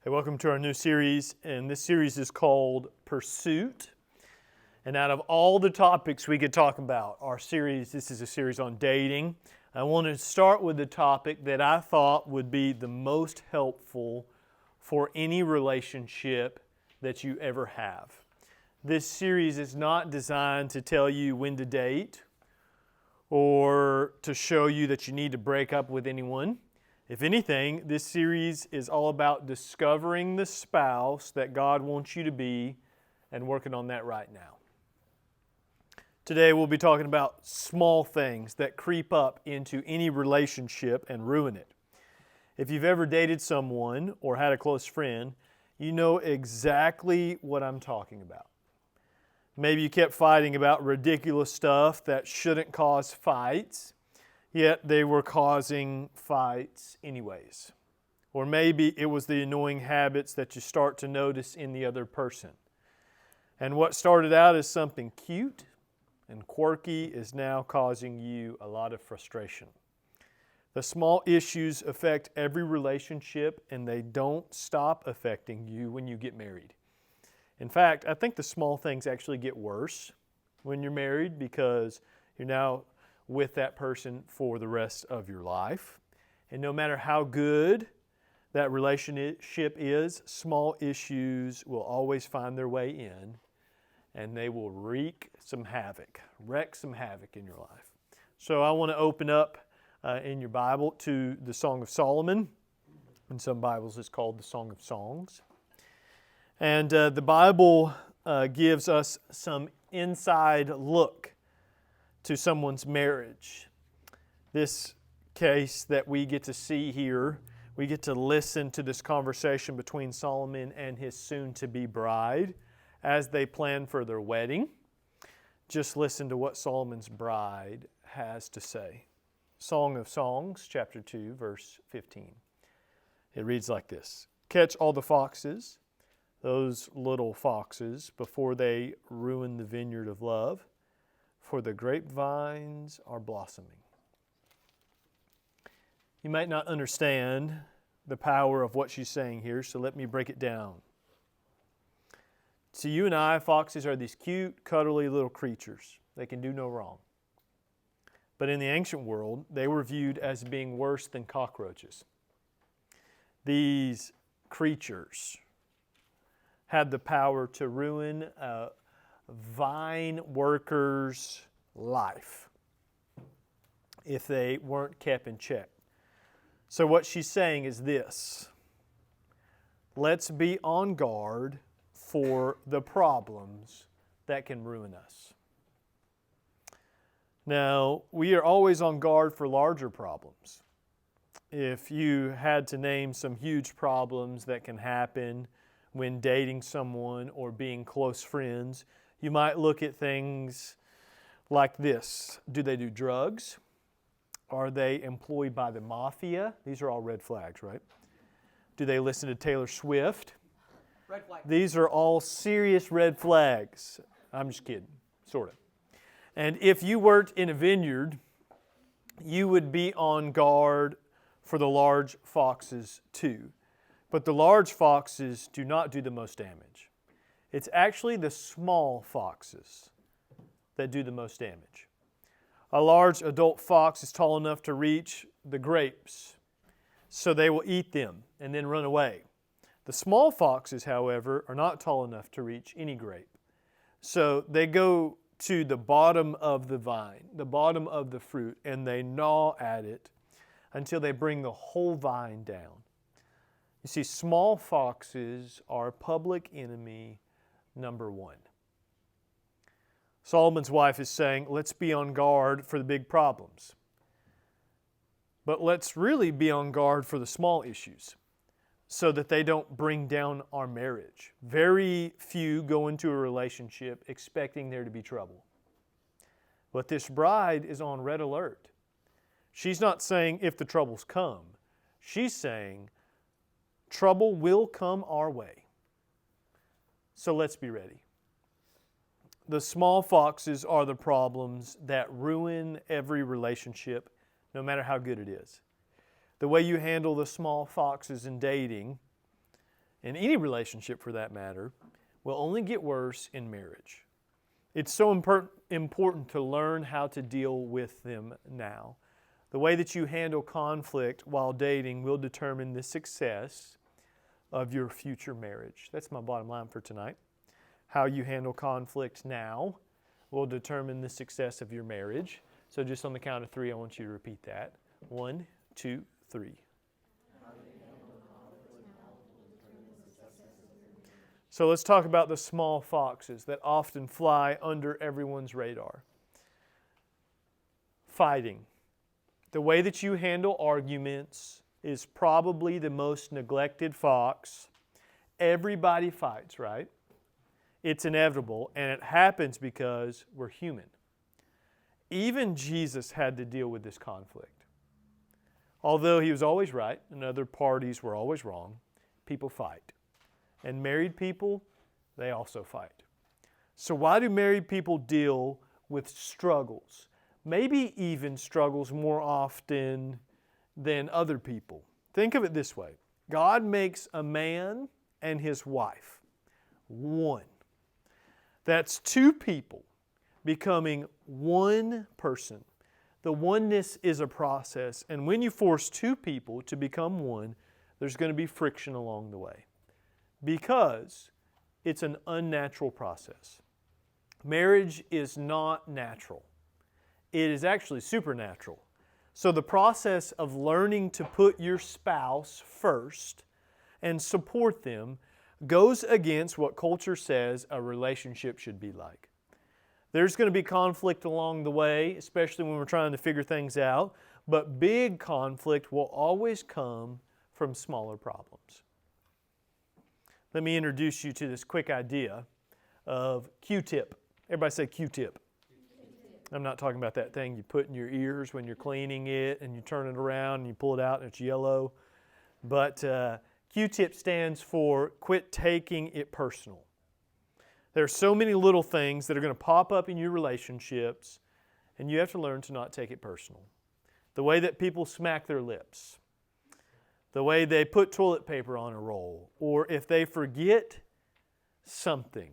Hey, welcome to our new series, and this series is called Pursuit. And out of all the topics we could talk about, this is a series on dating. I wanted to start with the topic that I thought would be the most helpful for any relationship that you ever have. This series is not designed to tell you when to date or to show you that you need to break up with anyone. If anything, this series is all about discovering the spouse that God wants you to be and working on that right now. Today we'll be talking about small things that creep up into any relationship and ruin it. If you've ever dated someone or had a close friend, you know exactly what I'm talking about. Maybe you kept fighting about ridiculous stuff that shouldn't cause fights, yet they were causing fights anyways. Or maybe it was the annoying habits that you start to notice in the other person. And what started out as something cute and quirky is now causing you a lot of frustration. The small issues affect every relationship, and they don't stop affecting you when you get married. In fact, I think the small things actually get worse when you're married because you're now with that person for the rest of your life. And no matter how good that relationship is, small issues will always find their way in, and they will wreak some havoc in your life. So I want to open up in your Bible to the Song of Solomon. In some Bibles it's called the Song of Songs. And the Bible gives us some inside look to someone's marriage. This case that we get to see here, we get to listen to this conversation between Solomon and his soon-to-be bride as they plan for their wedding. Just listen to what Solomon's bride has to say. Song of Songs, chapter 2, verse 15. It reads like this: "Catch all the foxes, those little foxes, before they ruin the vineyard of love, for the grapevines are blossoming." You might not understand the power of what she's saying here, so let me break it down. To you and I, foxes are these cute, cuddly little creatures. They can do no wrong. But in the ancient world, they were viewed as being worse than cockroaches. These creatures had the power to ruin a vine worker's life if they weren't kept in check. So what she's saying is this: let's be on guard for the problems that can ruin us. Now, we are always on guard for larger problems. If you had to name some huge problems that can happen when dating someone or being close friends, you might look at things like this. Do they do drugs? Are they employed by the mafia? These are all red flags, right? Do they listen to Taylor Swift? Red flag. These are all serious red flags. I'm just kidding, sort of. And if you worked in a vineyard, you would be on guard for the large foxes too. But the large foxes do not do the most damage. It's actually the small foxes that do the most damage. A large adult fox is tall enough to reach the grapes, so they will eat them and then run away. The small foxes, however, are not tall enough to reach any grape. So they go to the bottom of the vine, the bottom of the fruit, and they gnaw at it until they bring the whole vine down. You see, small foxes are public enemy number one. Solomon's wife is saying, let's be on guard for the big problems. But let's really be on guard for the small issues so that they don't bring down our marriage. Very few go into a relationship expecting there to be trouble. But this bride is on red alert. She's not saying if the troubles come. She's saying trouble will come our way. So let's be ready. The small foxes are the problems that ruin every relationship, no matter how good it is. The way you handle the small foxes in dating and any relationship for that matter, will only get worse in marriage. It's so important to learn how to deal with them now. The way that you handle conflict while dating will determine the success of your future marriage. That's my bottom line for tonight. How you handle conflict now will determine the success of your marriage. So just on the count of 3, I want you to repeat that. 1, 2, 3. So let's talk about the small foxes that often fly under everyone's radar. Fighting. The way that you handle arguments is probably the most neglected fox. Everybody fights, right? It's inevitable, and it happens because we're human. Even Jesus had to deal with this conflict. Although he was always right and other parties were always wrong, people fight. And married people, they also fight. So why do married people deal with struggles? Maybe even struggles more often than other people. Think of it this way. God makes a man and his wife one. That's 2 people becoming one person. The oneness is a process, and when you force 2 people to become one, there's going to be friction along the way because it's an unnatural process. Marriage is not natural. It is actually supernatural. So the process of learning to put your spouse first and support them goes against what culture says a relationship should be like. There's going to be conflict along the way, especially when we're trying to figure things out, but big conflict will always come from smaller problems. Let me introduce you to this quick idea of Q-tip. Everybody say Q-tip. I'm not talking about that thing you put in your ears when you're cleaning it and you turn it around and you pull it out and it's yellow. But Q-tip stands for quit taking it personal. There are so many little things that are going to pop up in your relationships, and you have to learn to not take it personal. The way that people smack their lips, the way they put toilet paper on a roll, or if they forget something.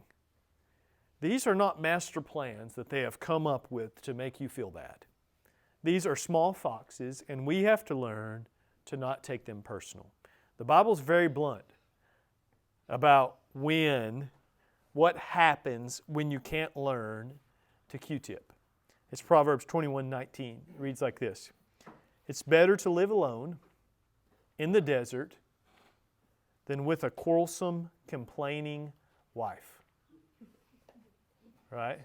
These are not master plans that they have come up with to make you feel bad. These are small foxes, and we have to learn to not take them personal. The Bible's very blunt about what happens when you can't learn to Q-tip. It's Proverbs 21:19. It reads like this. It's better to live alone in the desert than with a quarrelsome, complaining wife. Right?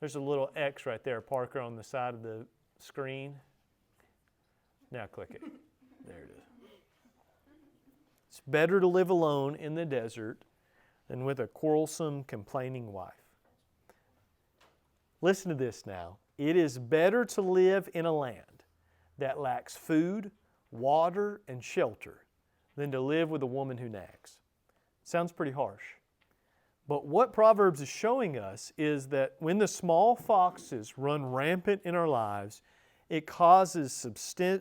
There's a little X right there, Parker, on the side of the screen. Now click it. There it is. It's better to live alone in the desert than with a quarrelsome, complaining wife. Listen to this now. It is better to live in a land that lacks food, water, and shelter than to live with a woman who nags. Sounds pretty harsh. But what Proverbs is showing us is that when the small foxes run rampant in our lives, it causes severe,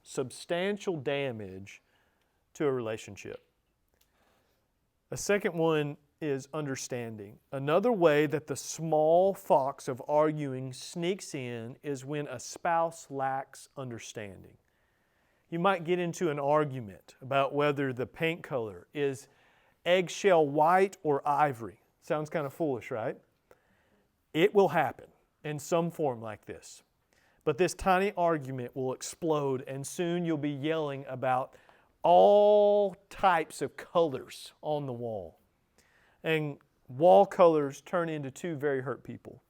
substantial damage to a relationship. A second one is understanding. Another way that the small fox of arguing sneaks in is when a spouse lacks understanding. You might get into an argument about whether the paint color is eggshell white or ivory. Sounds kind of foolish, right? It will happen in some form like this. But this tiny argument will explode, and soon you'll be yelling about all types of colors on the wall. And wall colors turn into 2 very hurt people.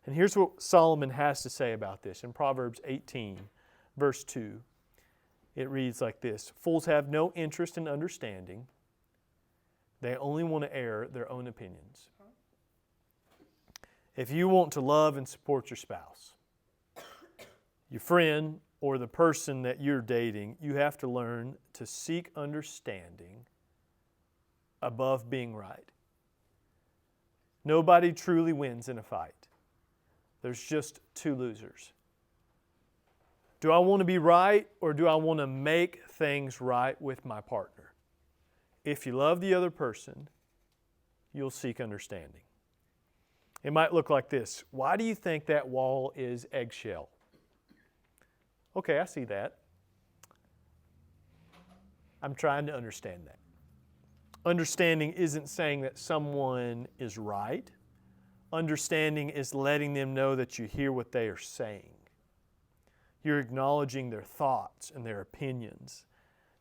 And here's what Solomon has to say about this in Proverbs 18, verse 2. It reads like this. Fools have no interest in understanding. They only want to air their own opinions. If you want to love and support your spouse, your friend, or the person that you're dating, you have to learn to seek understanding above being right. Nobody truly wins in a fight. There's just 2 losers. Do I want to be right, or do I want to make things right with my partner? If you love the other person, you'll seek understanding. It might look like this. Why do you think that wall is eggshell? Okay, I see that. I'm trying to understand that. Understanding isn't saying that someone is right. Understanding is letting them know that you hear what they are saying. You're acknowledging their thoughts and their opinions.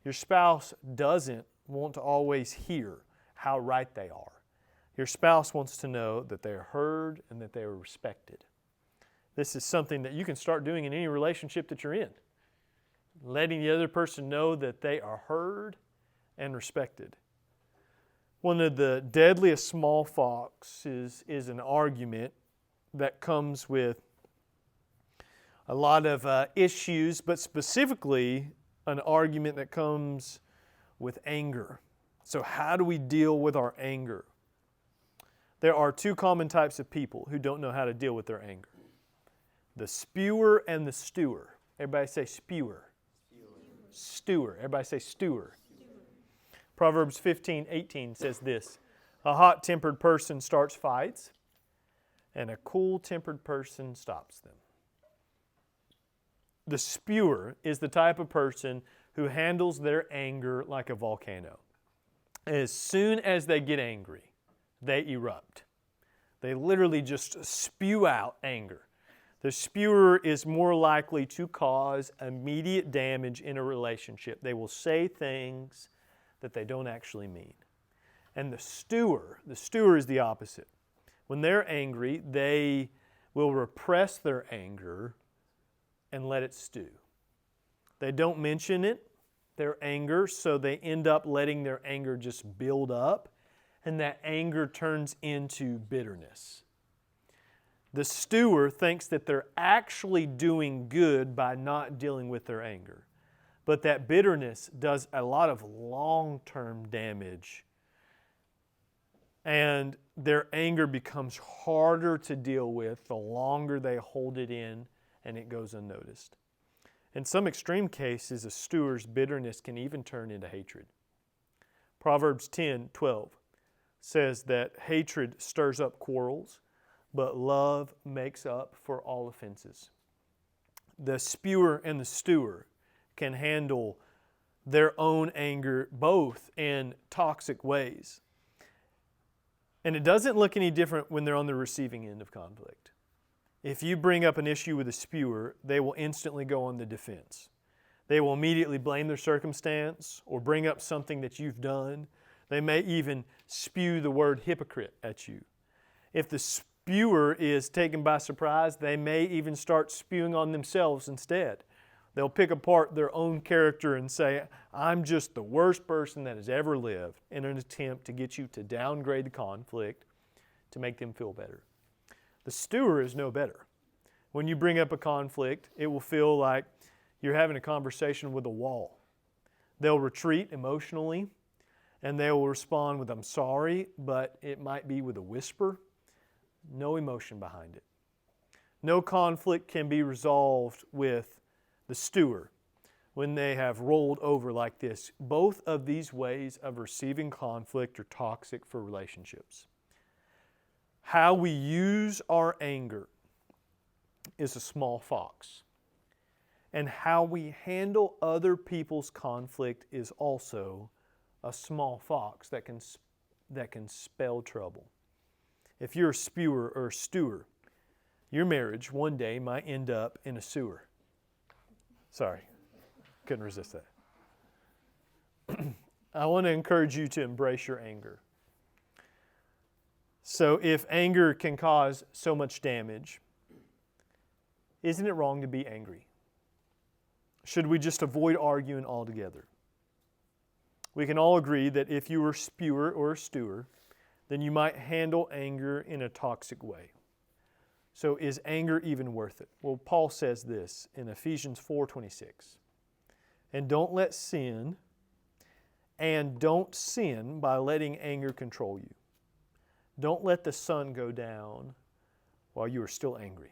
Your spouse doesn't want to always hear how right they are. Your spouse wants to know that they are heard and that they are respected. This is something that you can start doing in any relationship that you're in. Letting the other person know that they are heard and respected. One of the deadliest small foxes is an argument that comes with a lot of issues, but specifically an argument that comes with anger. So how do we deal with our anger? There are two common types of people who don't know how to deal with their anger. The spewer and the stewer. Everybody say spewer. Stewer. Everybody say stewer. Proverbs 15:18 says this, a hot-tempered person starts fights, and a cool-tempered person stops them. The spewer is the type of person who handles their anger like a volcano. As soon as they get angry, they erupt. They literally just spew out anger. The spewer is more likely to cause immediate damage in a relationship. They will say things that they don't actually mean. And the stewer is the opposite. When they're angry, they will repress their anger and let it stew. They don't mention it, their anger, so they end up letting their anger just build up, and that anger turns into bitterness. The stewer thinks that they're actually doing good by not dealing with their anger, but that bitterness does a lot of long-term damage, and their anger becomes harder to deal with the longer they hold it in and it goes unnoticed. In some extreme cases, a stewer's bitterness can even turn into hatred. Proverbs 10:12 says that hatred stirs up quarrels, but love makes up for all offenses. The spewer and the stewer can handle their own anger both in toxic ways. And it doesn't look any different when they're on the receiving end of conflict. If you bring up an issue with a spewer, they will instantly go on the defense. They will immediately blame their circumstance or bring up something that you've done. They may even spew the word hypocrite at you. If the spewer is taken by surprise, they may even start spewing on themselves instead. They'll pick apart their own character and say, I'm just the worst person that has ever lived, in an attempt to get you to downgrade the conflict to make them feel better. The stewer is no better. When you bring up a conflict, it will feel like you're having a conversation with a wall. They'll retreat emotionally, and they will respond with, I'm sorry, but it might be with a whisper. No emotion behind it. No conflict can be resolved with the stewer when they have rolled over like this. Both of these ways of receiving conflict are toxic for relationships. How we use our anger is a small fox. And how we handle other people's conflict is also a small fox that can spell trouble. If you're a spewer or a stewer, your marriage one day might end up in a sewer. Sorry, couldn't resist that. I want to encourage you to embrace your anger. So if anger can cause so much damage, isn't it wrong to be angry? Should we just avoid arguing altogether? We can all agree that if you were a spewer or a stewer, then you might handle anger in a toxic way. So is anger even worth it? Well, Paul says this in Ephesians 4:26. Don't sin by letting anger control you. Don't let the sun go down while you are still angry.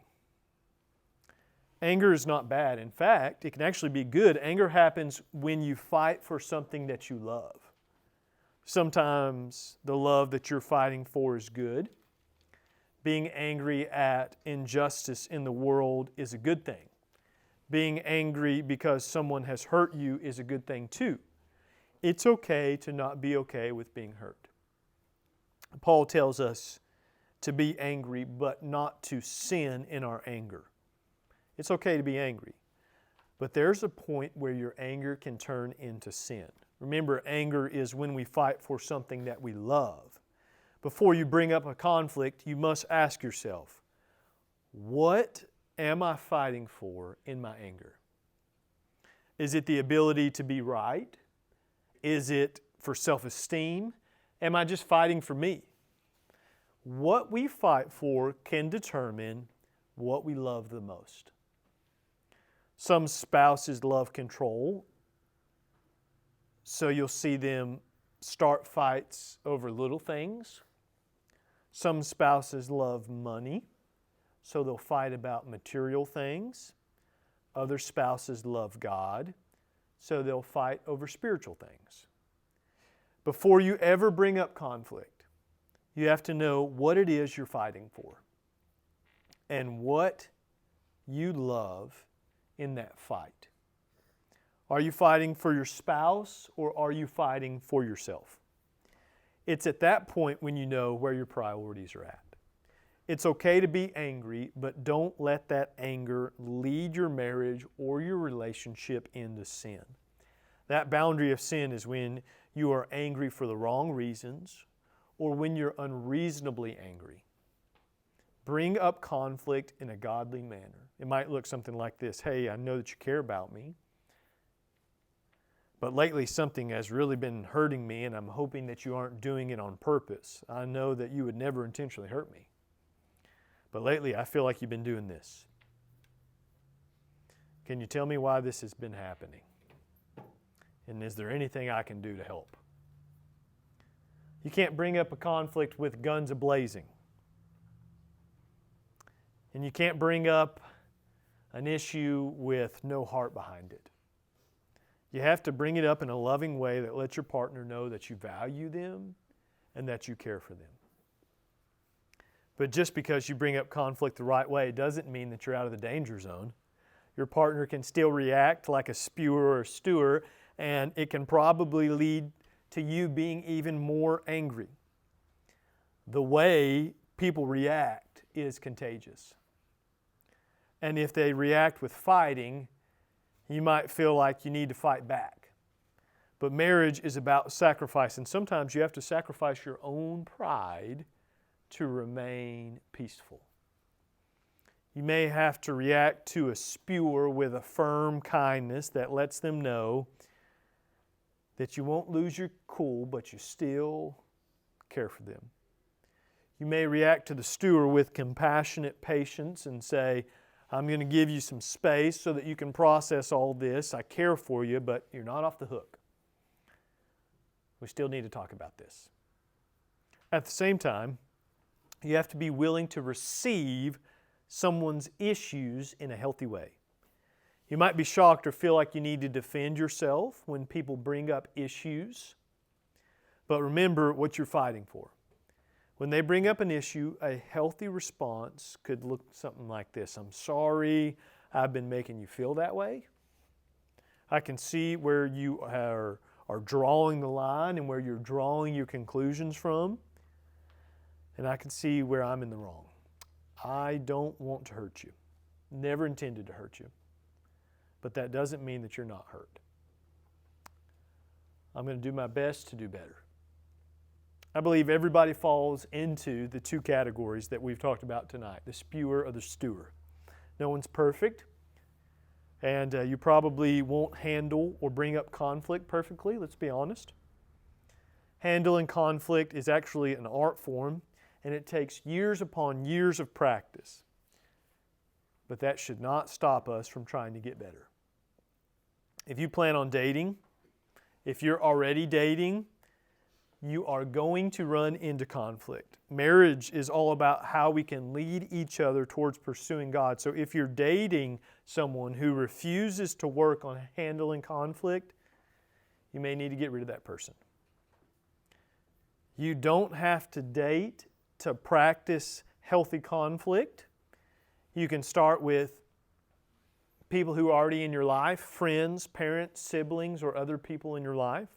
Anger is not bad. In fact, it can actually be good. Anger happens when you fight for something that you love. Sometimes the love that you're fighting for is good. Being angry at injustice in the world is a good thing. Being angry because someone has hurt you is a good thing too. It's okay to not be okay with being hurt. Paul tells us to be angry, but not to sin in our anger. It's okay to be angry, but there's a point where your anger can turn into sin. Remember, anger is when we fight for something that we love. Before you bring up a conflict, you must ask yourself, what am I fighting for in my anger? Is it the ability to be right? Is it for self-esteem? Am I just fighting for me? What we fight for can determine what we love the most. Some spouses love control, so you'll see them start fights over little things. Some spouses love money, so they'll fight about material things. Other spouses love God, so they'll fight over spiritual things. Before you ever bring up conflict, you have to know what it is you're fighting for and what you love in that fight. Are you fighting for your spouse or are you fighting for yourself? It's at that point when you know where your priorities are at. It's okay to be angry, but don't let that anger lead your marriage or your relationship into sin. That boundary of sin is when you are angry for the wrong reasons or when you're unreasonably angry. Bring up conflict in a godly manner. It might look something like this. Hey, I know that you care about me, but lately something has really been hurting me and I'm hoping that you aren't doing it on purpose. I know that you would never intentionally hurt me, but lately I feel like you've been doing this. Can you tell me why this has been happening? And is there anything I can do to help? You can't bring up a conflict with guns a-blazing. And you can't bring up an issue with no heart behind it. You have to bring it up in a loving way that lets your partner know that you value them and that you care for them. But just because you bring up conflict the right way doesn't mean that you're out of the danger zone. Your partner can still react like a spewer or a stewer, and it can probably lead to you being even more angry. The way people react is contagious. And if they react with fighting, you might feel like you need to fight back. But marriage is about sacrifice, and sometimes you have to sacrifice your own pride to remain peaceful. You may have to react to a spewer with a firm kindness that lets them know that you won't lose your cool, but you still care for them. You may react to the stewer with compassionate patience and say, I'm going to give you some space so that you can process all this. I care for you, but you're not off the hook. We still need to talk about this. At the same time, you have to be willing to receive someone's issues in a healthy way. You might be shocked or feel like you need to defend yourself when people bring up issues, but remember what you're fighting for. When they bring up an issue, a healthy response could look something like this. I'm sorry I've been making you feel that way. I can see where you are drawing the line and where you're drawing your conclusions from, and I can see where I'm in the wrong. I don't want to hurt you. Never intended to hurt you. But that doesn't mean that you're not hurt. I'm going to do my best to do better. I believe everybody falls into the two categories that we've talked about tonight, the spewer or the stewer. No one's perfect, and you probably won't handle or bring up conflict perfectly, let's be honest. Handling conflict is actually an art form, and it takes years upon years of practice. But that should not stop us from trying to get better. If you plan on dating, if you're already dating, you are going to run into conflict. Marriage is all about how we can lead each other towards pursuing God. So if you're dating someone who refuses to work on handling conflict, you may need to get rid of that person. You don't have to date to practice healthy conflict. You can start with people who are already in your life, friends, parents, siblings, or other people in your life.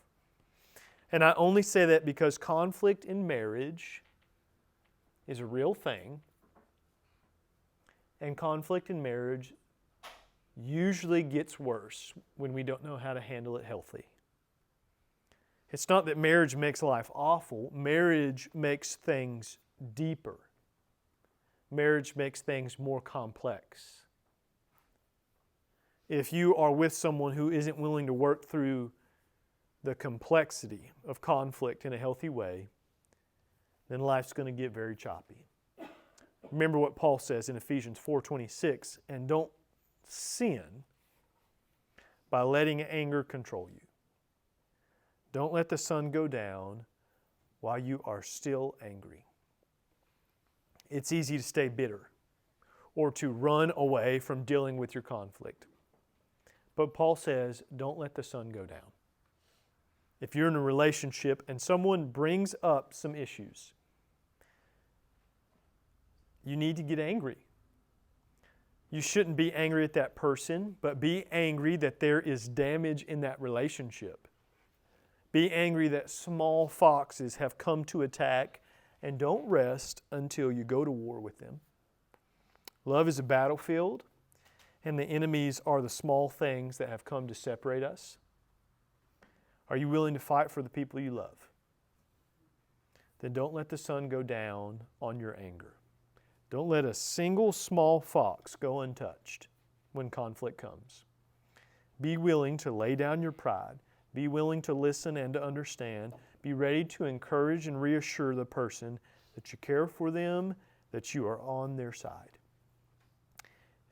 And I only say that because conflict in marriage is a real thing. And conflict in marriage usually gets worse when we don't know how to handle it healthy. It's not that marriage makes life awful. Marriage makes things deeper. Marriage makes things more complex. If you are with someone who isn't willing to work through the complexity of conflict in a healthy way, then life's going to get very choppy. Remember what Paul says in Ephesians 4:26, and don't sin by letting anger control you. Don't let the sun go down while you are still angry. It's easy to stay bitter or to run away from dealing with your conflict. But Paul says, don't let the sun go down. If you're in a relationship and someone brings up some issues, you need to get angry. You shouldn't be angry at that person, but be angry that there is damage in that relationship. Be angry that small foxes have come to attack, and don't rest until you go to war with them. Love is a battlefield, and the enemies are the small things that have come to separate us. Are you willing to fight for the people you love? Then don't let the sun go down on your anger. Don't let a single small fox go untouched when conflict comes. Be willing to lay down your pride. Be willing to listen and to understand. Be ready to encourage and reassure the person that you care for them, that you are on their side.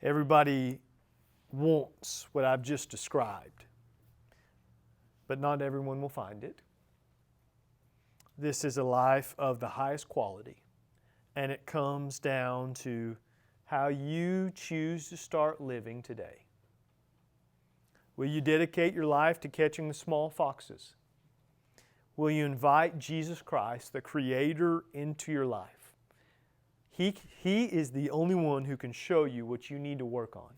Everybody wants what I've just described, but not everyone will find it. This is a life of the highest quality, and it comes down to how you choose to start living today. Will you dedicate your life to catching the small foxes? Will you invite Jesus Christ, the Creator, into your life? He is the only one who can show you what you need to work on.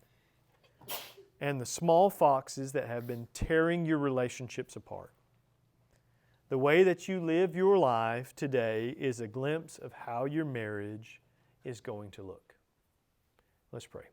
And the small foxes that have been tearing your relationships apart. The way that you live your life today is a glimpse of how your marriage is going to look. Let's pray.